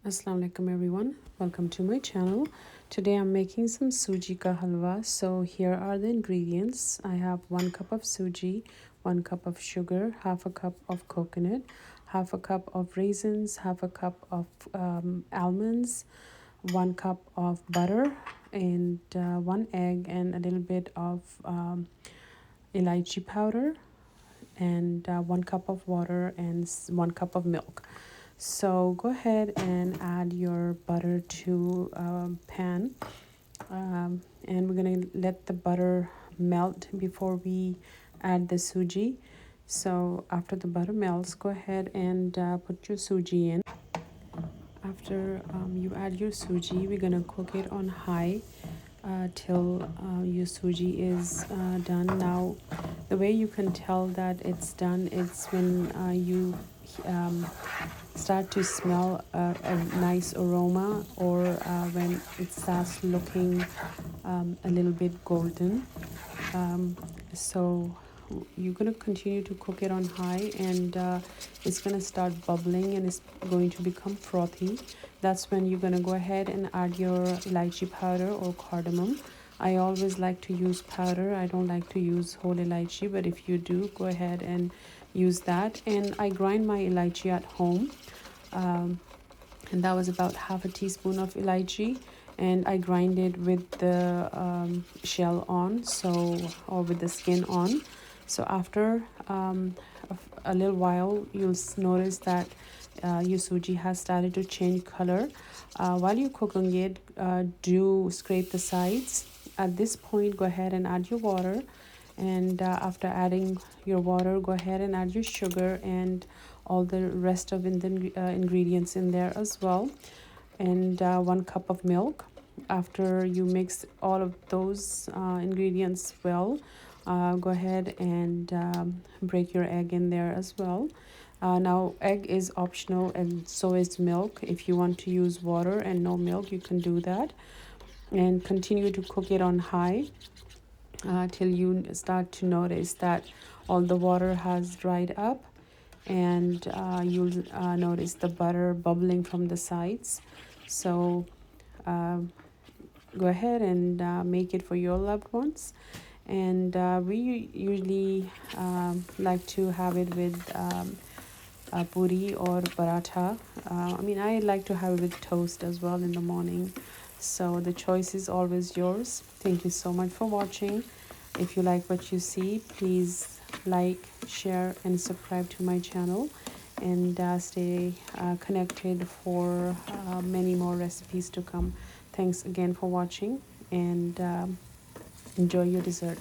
Assalamu alaikum everyone, welcome to my channel. Today I'm making some Sooji ka halwa. So here are the ingredients. I have 1 cup of Sooji, 1 cup of sugar, half a cup of coconut, half a cup of raisins, half a cup of almonds, 1 cup of butter, and 1 egg, and a little bit of elaichi powder, and 1 cup of water, and 1 cup of milk. So go ahead and add your butter to pan, and we're gonna let the butter melt before we add the Sooji. So after the butter melts, go ahead and put your Sooji in. After you add your Sooji, we're gonna cook it on high till your Sooji is done. Now the way you can tell that it's done is when you start to smell a nice aroma, or when it starts looking a little bit golden. So you're going to continue to cook it on high, and it's going to start bubbling and it's going to become frothy. That's when you're going to go ahead and add your elaichi powder or cardamom. I always like to use powder. I don't like to use whole elaichi, but if you do, go ahead and use that. And I grind my elaichi at home, and that was about half a teaspoon of elaichi, and I grind it with the shell on, or with the skin on. So after a little while, you'll notice that your Sooji has started to change color. While you're cooking it, do scrape the sides. At this point, go ahead and add your water, and after adding your water, go ahead and add your sugar and all the rest of the ingredients in there as well, and 1 cup of milk. After you mix all of those ingredients well, go ahead and break your egg in there as well. Now egg is optional, and so is milk. If you want to use water and no milk, you can do that, and continue to cook it on high till you start to notice that all the water has dried up, and you'll notice the butter bubbling from the sides. So go ahead and make it for your loved ones. And we usually like to have it with puri or paratha. I like to have it with toast as well in the morning. So the choice is always yours. Thank you so much for watching. If you like what you see, please like, share, and subscribe to my channel, and stay connected for many more recipes to come. Thanks again for watching, and enjoy your dessert.